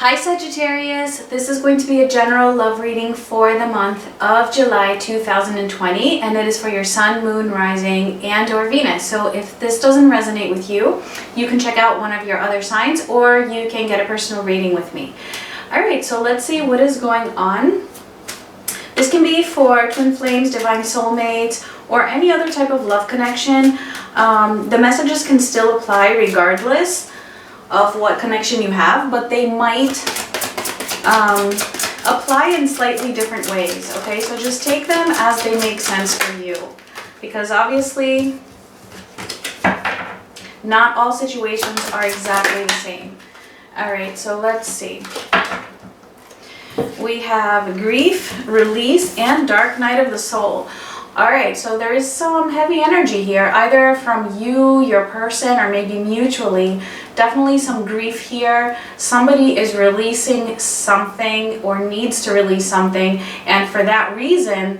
Hi Sagittarius, this is going to be a general love reading for the month of July 2020, and it is for your Sun, Moon, Rising, and or Venus. So if this doesn't resonate with you, you can check out one of your other signs or you can get a personal reading with me. Alright, so let's see what is going on. This can be for twin flames, divine soulmates, or any other type of love connection. The messages can still apply regardless of what connection you have, but they might apply in slightly different ways, okay? So just take them as they make sense for you, because obviously not all situations are exactly the same. All right, so let's see. We have grief, release, and dark night of the soul. All right, so there is some heavy energy here, either from you, your person, or maybe mutually. Definitely some grief here. Somebody is releasing something or needs to release something, and for that reason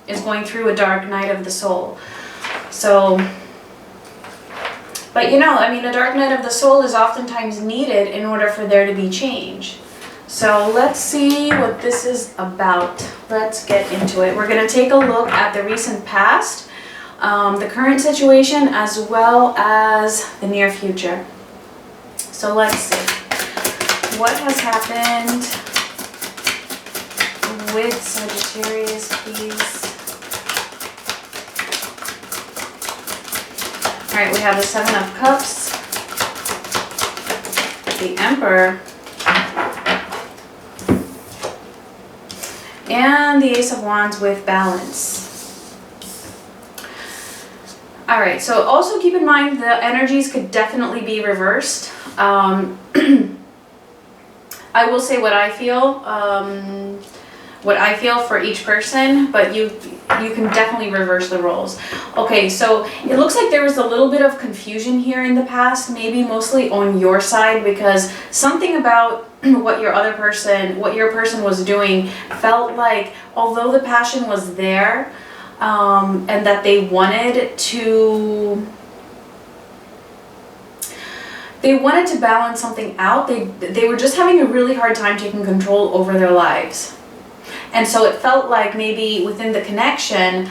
is going through a dark night of the soul. So, but you know, I mean, a dark night of the soul is oftentimes needed in order for there to be change. So let's see what this is about. Let's get into it. We're going to take a look at the recent past, the current situation, as well as the near future. So let's see. What has happened with Sagittarius, please? All right, we have the Seven of Cups, the Emperor, and the Ace of Wands with balance. All right, so also keep in mind the energies could definitely be reversed. I will say what I feel for each person, but you can definitely reverse the roles. Okay, so it looks like there was a little bit of confusion here in the past, maybe mostly on your side, because something about what your person was doing felt like, although the passion was there, and that they wanted to balance something out, they were just having a really hard time taking control over their lives. And so it felt like maybe within the connection,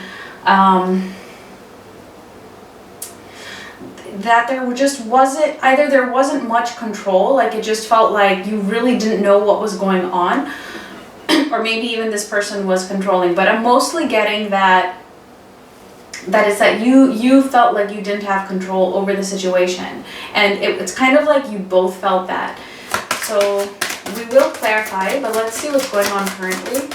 that there just wasn't, either there wasn't much control, like it just felt like you really didn't know what was going on, or maybe even this person was controlling. But I'm mostly getting that is that you felt like you didn't have control over the situation, and it's kind of like you both felt that. So we will clarify, but let's see what's going on currently.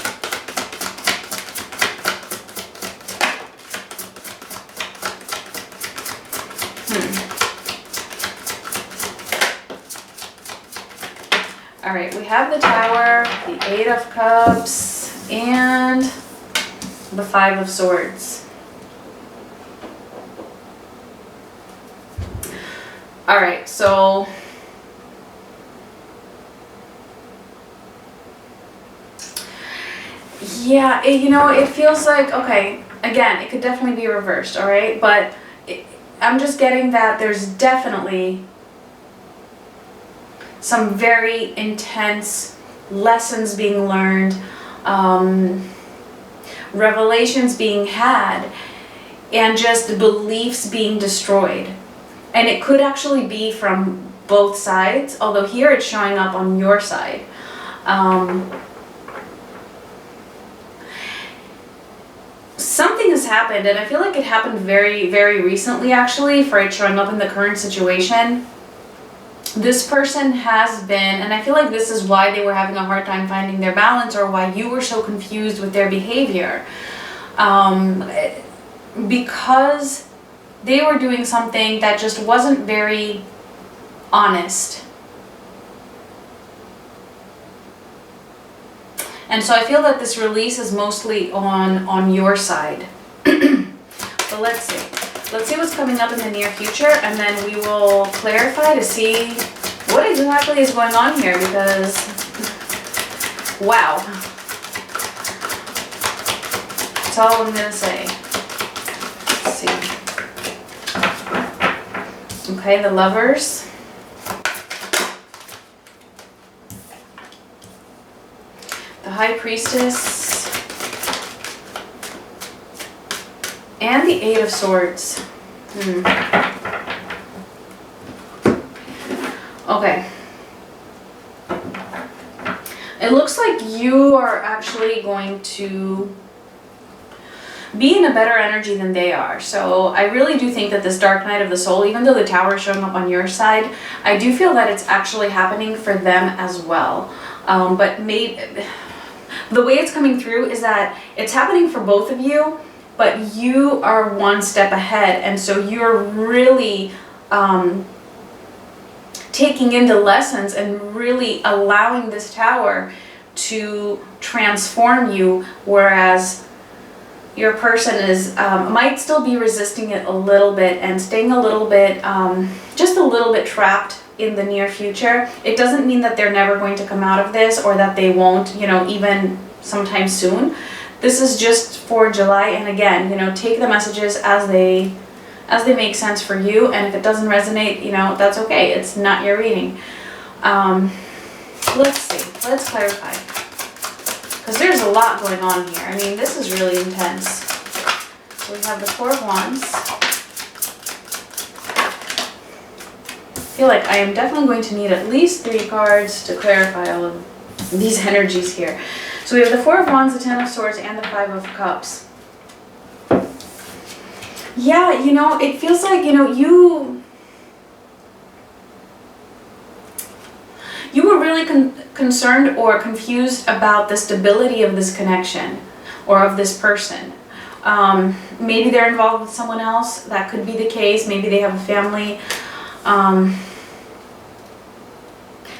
All right, we have the Tower, the Eight of Cups, and the Five of Swords. All right, so yeah, it feels like, okay, again, it could definitely be reversed, all right? But I'm just getting that there's definitely some very intense lessons being learned, revelations being had, and just beliefs being destroyed. And it could actually be from both sides, although here it's showing up on your side. Something has happened, and I feel like it happened very, very recently actually, for it showing up in the current situation. This person has been, and I feel like this is why they were having a hard time finding their balance, or why you were so confused with their behavior. Because they were doing something that just wasn't very honest. And so I feel that this release is mostly on your side. So let's see. Let's see what's coming up in the near future, and then we will clarify to see what exactly is going on here, because, wow. That's all I'm going to say. Let's see. Okay, the Lovers. the High Priestess, and the Eight of Swords. Okay. It looks like you are actually going to be in a better energy than they are. So I really do think that this Dark Night of the Soul, even though the Tower is showing up on your side, I do feel that it's actually happening for them as well. But the way it's coming through is that it's happening for both of you, but you are one step ahead, and so you're really taking in the lessons and really allowing this Tower to transform you, whereas your person is might still be resisting it a little bit and staying a little bit, just a little bit trapped in the near future. It doesn't mean that they're never going to come out of this, or that they won't, you know, even sometime soon. This is just for July, and again, you know, take the messages as they make sense for you, and if it doesn't resonate, you know, that's okay. It's not your reading. Let's see. Let's clarify. Because there's a lot going on here. I mean, this is really intense. So we have the Four of Wands. I feel like I am definitely going to need at least 3 cards to clarify all of these energies here. So we have the Four of Wands, the Ten of Swords, and the Five of Cups. Yeah, you know, it feels like, you know, you were really concerned or confused about the stability of this connection or of this person. Maybe they're involved with someone else. That could be the case. Maybe they have a family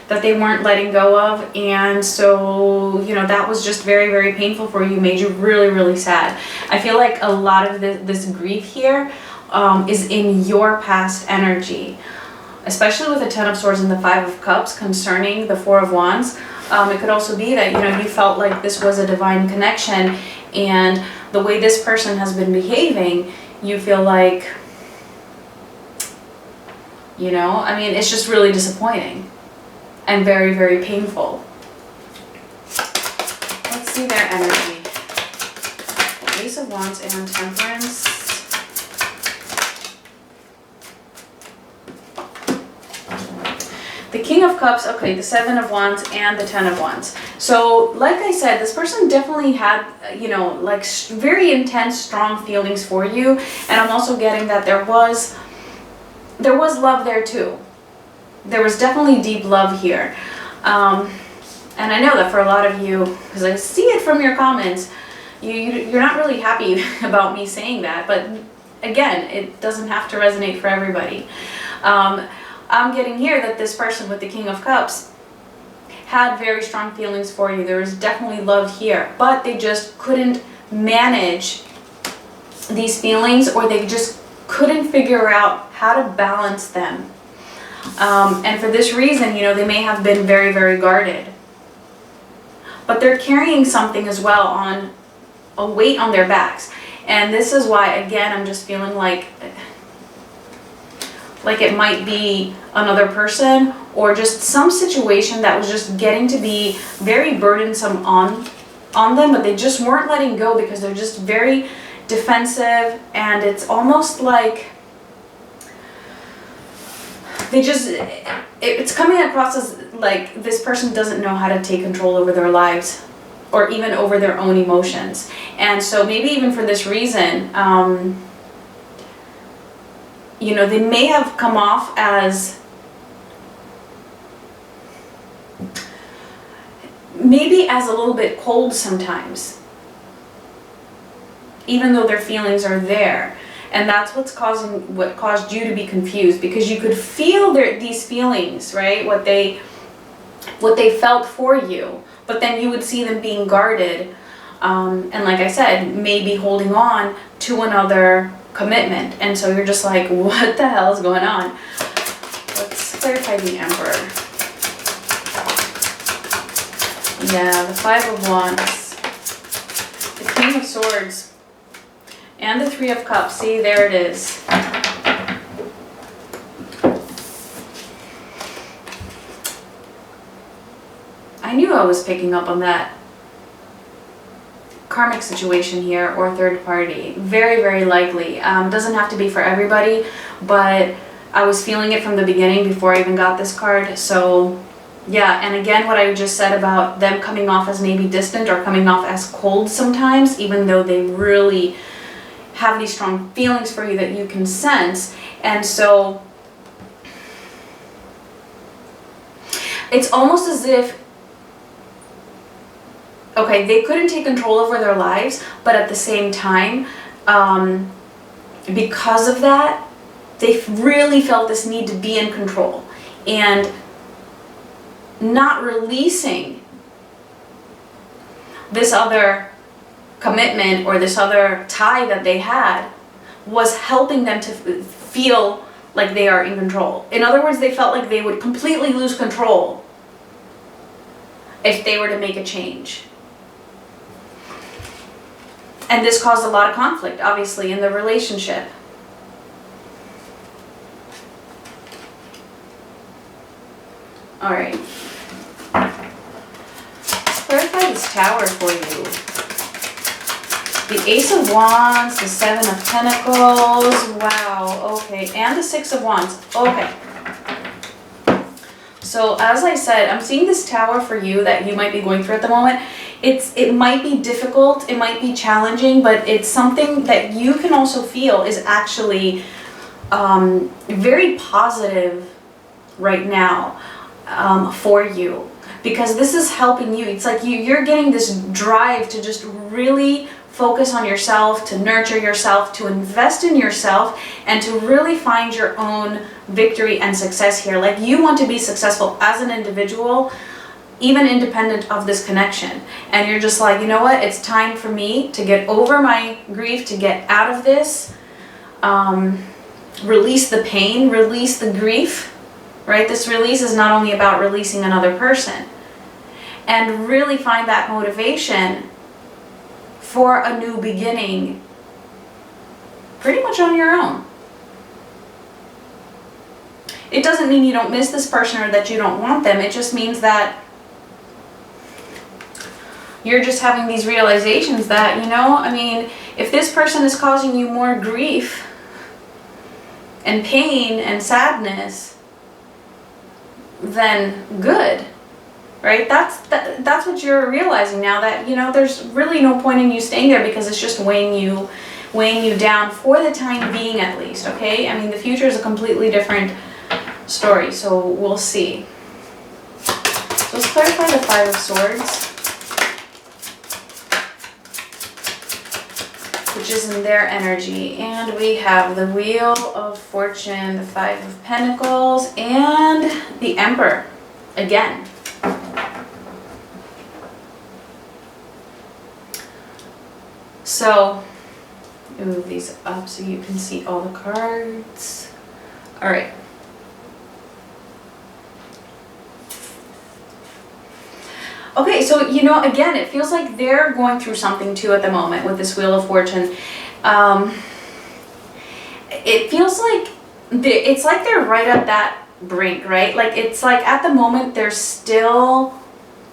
that they weren't letting go of, and so, you know, that was just very, very painful for you, made you really, really sad. I feel like a lot of this grief here is in your past energy, especially with the Ten of Swords and the Five of Cups concerning the Four of Wands. It could also be that, you know, you felt like this was a divine connection, and the way this person has been behaving, you feel like, you know, I mean, it's just really disappointing and very, very painful. Let's see their energy. Ace of Wands and Temperance. The King of Cups, okay, the Seven of Wands and the Ten of Wands. So, like I said, this person definitely had, you know, like very intense, strong feelings for you. And I'm also getting that there was love there too. There was definitely deep love here. And I know that for a lot of you, because I see it from your comments, you're not really happy about me saying that. But again, it doesn't have to resonate for everybody. I'm getting here that this person with the King of Cups had very strong feelings for you. There was definitely love here, but they just couldn't manage these feelings, or they just couldn't figure out how to balance them. And for this reason, you know, they may have been very, very guarded. But they're carrying something as well, on a weight on their backs. And this is why, again, I'm just feeling like it might be another person, or just some situation that was just getting to be very burdensome on them, but they just weren't letting go because they're just very defensive, and it's almost like it's coming across as like this person doesn't know how to take control over their lives, or even over their own emotions. And so maybe even for this reason, you know, they may have come off as maybe as a little bit cold sometimes, even though their feelings are there. And that's what caused you to be confused, because you could feel these feelings, right? What they felt for you, but then you would see them being guarded, and like I said, maybe holding on to another commitment. And so you're just like, what the hell is going on? Let's clarify the Emperor. Yeah, the Five of Wands, the King of Swords, and the Three of Cups. See, there it is. I knew I was picking up on that. karmic situation here or third party. Very, very likely. Doesn't have to be for everybody, but I was feeling it from the beginning before I even got this card. So yeah, and again, what I just said about them coming off as maybe distant or coming off as cold sometimes, even though they really have these strong feelings for you that you can sense. And so it's almost as if, okay, they couldn't take control over their lives, but at the same time, because of that, they really felt this need to be in control, and not releasing this other commitment or this other tie that they had was helping them to feel like they are in control. In other words, they felt like they would completely lose control if they were to make a change. And this caused a lot of conflict, obviously, in the relationship. All right. Clarify this Tower for you. The Ace of Wands, the Seven of Pentacles, wow, okay, and the Six of Wands, okay. So as I said, I'm seeing this Tower for you that you might be going through at the moment. It might be difficult, it might be challenging, but it's something that you can also feel is actually very positive right now for you, because this is helping you. It's like you're getting this drive to just really focus on yourself, to nurture yourself, to invest in yourself, and to really find your own victory and success here. Like, you want to be successful as an individual, even independent of this connection. And you're just like, you know what? It's time for me to get over my grief, to get out of this, release the pain, release the grief, right? This release is not only about releasing another person, and really find that motivation for a new beginning pretty much on your own. It doesn't mean you don't miss this person or that you don't want them. It just means that you're just having these realizations that, you know, I mean, if this person is causing you more grief and pain and sadness, then good. Right? That's what you're realizing now, that, you know, there's really no point in you staying there, because it's just weighing you down for the time being, at least, okay? I mean, the future is a completely different story, so we'll see. So let's clarify the Five of Swords, which is in their energy. And we have the Wheel of Fortune, the Five of Pentacles, and the Emperor again. So, move these up so you can see all the cards. All right. Okay, so, you know, again, it feels like they're going through something too at the moment with this Wheel of Fortune. It feels like it's like they're right at that brink, right? Like, it's like at the moment they're still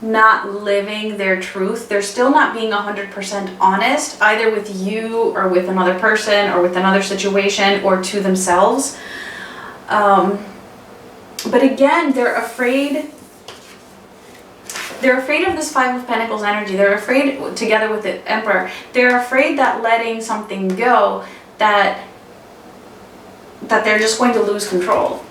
not living their truth. They're still not being 100% honest, either with you or with another person or with another situation or to themselves. But again, they're afraid. They're afraid of this Five of Pentacles energy. They're afraid, together with the Emperor, they're afraid that letting something go, that they're just going to lose control.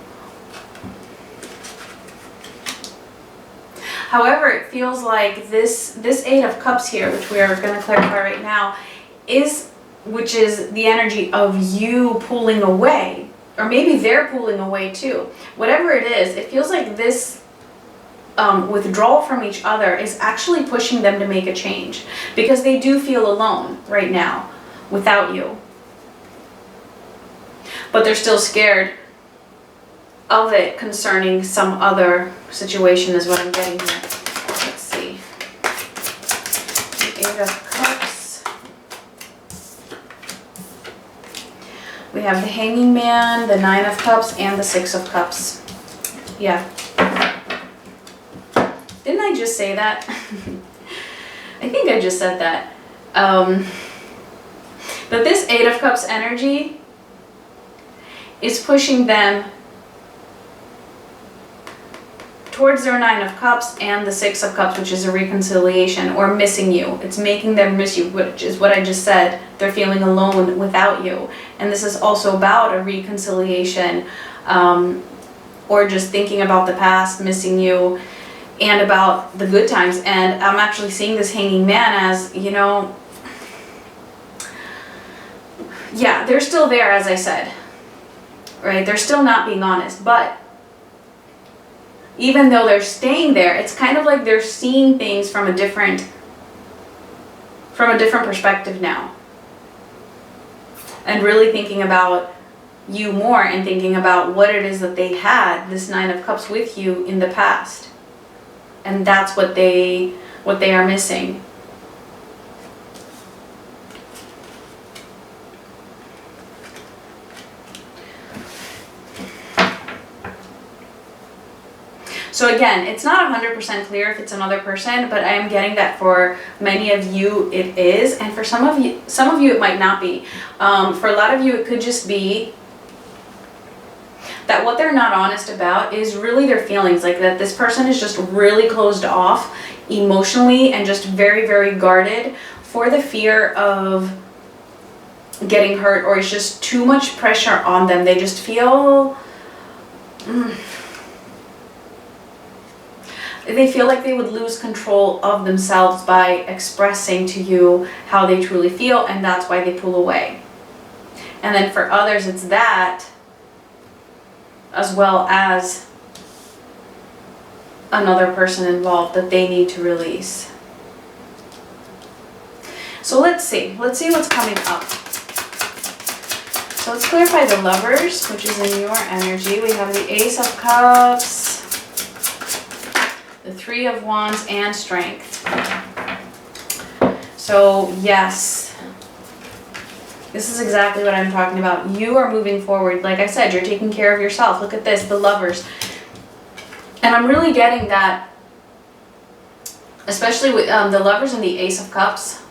However, it feels like this Eight of Cups here, which we are going to clarify right now, which is the energy of you pulling away, or maybe they're pulling away too. Whatever it is, it feels like this withdrawal from each other is actually pushing them to make a change, because they do feel alone right now without you. But they're still scared of it concerning some other situation, is what I'm getting here. Let's see. The Eight of Cups. We have the Hanging Man, the Nine of Cups, and the Six of Cups. Yeah. Didn't I just say that? I think I just said that. But this Eight of Cups energy is pushing them towards their Nine of Cups and the Six of Cups, which is a reconciliation, or missing you. It's making them miss you, which is what I just said. They're feeling alone without you. And this is also about a reconciliation, or just thinking about the past, missing you, and about the good times. And I'm actually seeing this Hanging Man as, you know, yeah, they're still there, as I said, right? They're still not being honest, but even though they're staying there, it's kind of like they're seeing things from a different perspective now. And really thinking about you more, and thinking about what it is that they had, this Nine of Cups, with you in the past. And that's what they are missing. So again, it's not 100% clear if it's another person, but I am getting that for many of you it is, and for some of you it might not be. For a lot of you, it could just be that what they're not honest about is really their feelings, like that this person is just really closed off emotionally and just very, very guarded for the fear of getting hurt, or it's just too much pressure on them. They just feel they feel like they would lose control of themselves by expressing to you how they truly feel, and that's why they pull away. And then for others, it's that, as well as another person involved that they need to release. So let's see what's coming up. So let's clarify the Lovers, which is in your energy. We have the Ace of Cups, the Three of Wands, and Strength. So yes, this is exactly what I'm talking about. You are moving forward. Like I said, you're taking care of yourself. Look at this, the Lovers. And I'm really getting that, especially with the Lovers and the Ace of Cups.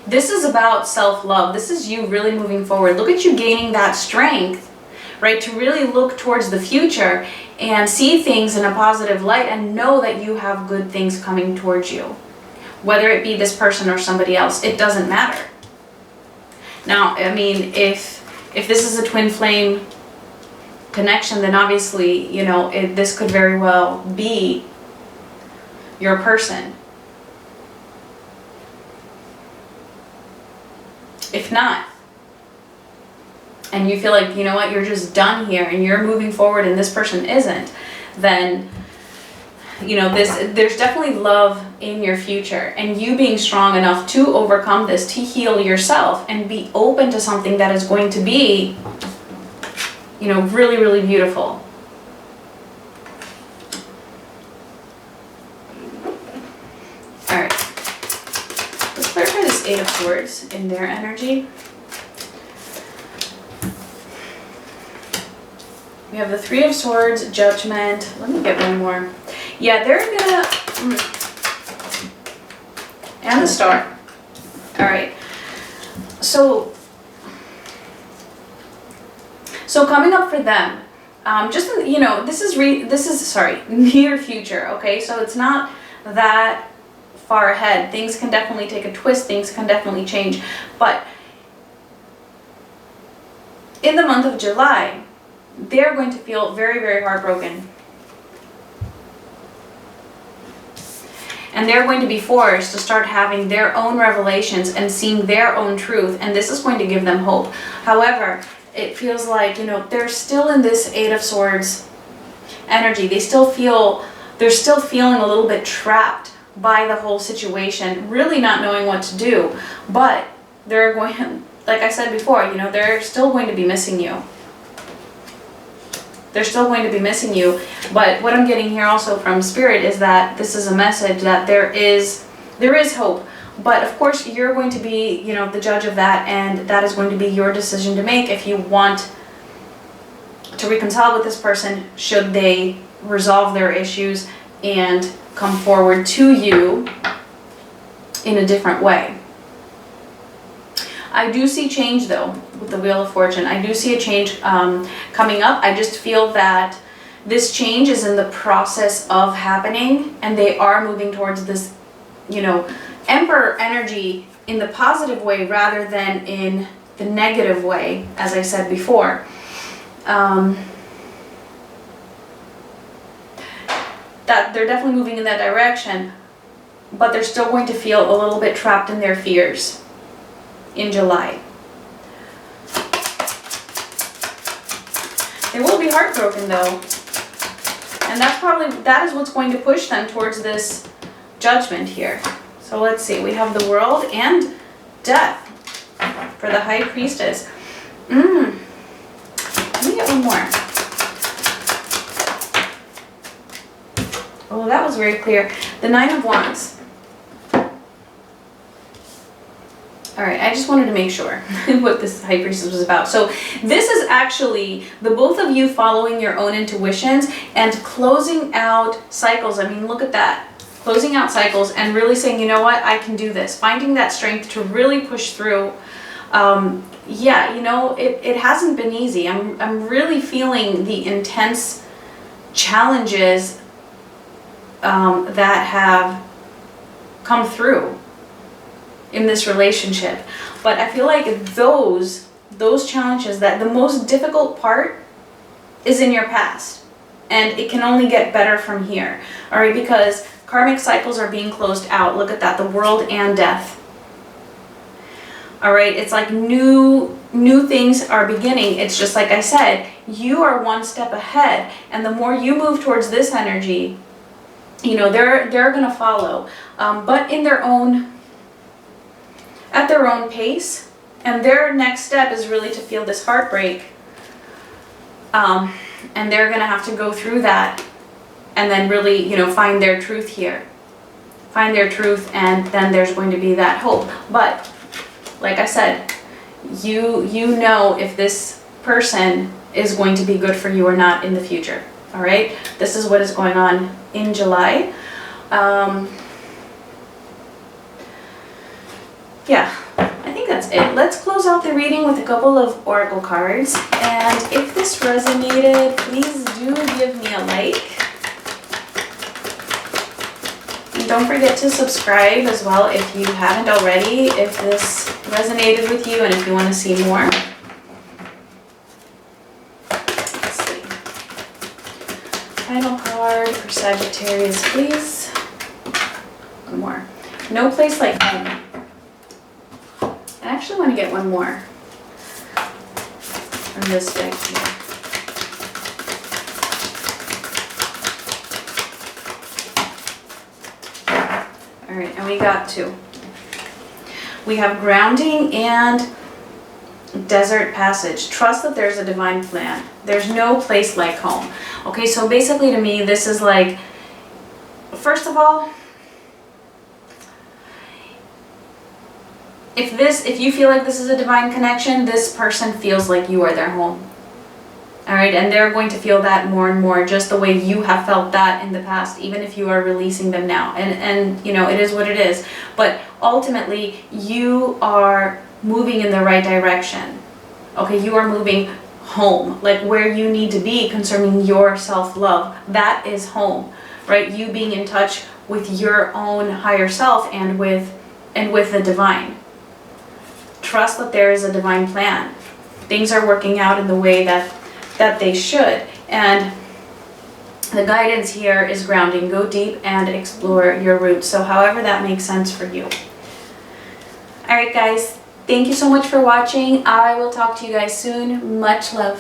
This is about self-love. This is you really moving forward. Look at you gaining that strength, right? To really look towards the future and see things in a positive light and know that you have good things coming towards you. Whether it be this person or somebody else, it doesn't matter. Now, I mean, if this is a twin flame connection, then obviously, you know, this could very well be your person. If not, and you feel like, you know what, you're just done here and you're moving forward and this person isn't, then, you know, there's definitely love in your future, and you being strong enough to overcome this, to heal yourself and be open to something that is going to be, you know, really, really beautiful. All right, let's clarify this Eight of Swords in their energy. We have the Three of Swords, Judgment. Let me get one more. Yeah, they're gonna... and the Star. All right. So coming up for them, just, you know, this is near future, okay? So it's not that far ahead. Things can definitely take a twist. Things can definitely change. But in the month of July, they're going to feel very, very heartbroken. And they're going to be forced to start having their own revelations and seeing their own truth. And this is going to give them hope. However, it feels like, you know, they're still in this Eight of Swords energy. They're still feeling a little bit trapped by the whole situation, really not knowing what to do. But they're going, like I said before, you know, they're still going to be missing you. They're still going to be missing you. But what I'm getting here also from Spirit is that this is a message that there is hope. But of course, you're going to be, you know, the judge of that, and that is going to be your decision to make if you want to reconcile with this person, should they resolve their issues and come forward to you in a different way. I do see change though with the Wheel of Fortune. I do see a change coming up. I just feel that this change is in the process of happening, and they are moving towards this, you know, Emperor energy in the positive way rather than in the negative way, as I said before. That they're definitely moving in that direction, but they're still going to feel a little bit trapped in their fears in July. They will be heartbroken though, and that is what's going to push them towards this Judgment here. So let's see, we have the World and Death for the High Priestess. Let me get one more. Oh, that was very clear. The Nine of Wands. All right, I just wanted to make sure what this High Priestess was about. So this is actually the both of you following your own intuitions and closing out cycles. I mean, look at that. Closing out cycles and really saying, you know what, I can do this. Finding that strength to really push through. Yeah, you know, it hasn't been easy. I'm really feeling the intense challenges that have come through in this relationship. But I feel like those challenges, that the most difficult part is in your past, and it can only get better from here. All right, because karmic cycles are being closed out. Look at that, the World and Death. All right, it's like new things are beginning. It's just like I said, you are one step ahead, and the more you move towards this energy, you know, they're gonna follow, but in their own, at their own pace. And their next step is really to feel this heartbreak, and they're gonna have to go through that, and then really, you know, find their truth here, find their truth, and then there's going to be that hope. But like I said, you know if this person is going to be good for you or not in the future. All right, this is what is going on in July. Yeah, I think that's it. Let's close out the reading with a couple of oracle cards. And if this resonated, please do give me a like. And don't forget to subscribe as well if you haven't already, if this resonated with you and if you want to see more. Let's see. Final card for Sagittarius, please. One more. No place like home. I actually want to get one more from this deck here. All right, and we got two. We have Grounding and Desert Passage. Trust that there's a divine plan. There's no place like home. Okay, so basically to me, this is like, first of all, if you feel like this is a divine connection, this person feels like you are their home. All right, and they're going to feel that more and more, just the way you have felt that in the past, even if you are releasing them now. And you know, it is what it is. But ultimately, you are moving in the right direction. Okay, you are moving home, like where you need to be concerning your self-love. That is home, right? You being in touch with your own higher self and with the divine. Trust that there is a divine plan. Things are working out in the way that they should. And the guidance here is grounding. Go deep and explore your roots. So however that makes sense for you. All right, guys. Thank you so much for watching. I will talk to you guys soon. Much love.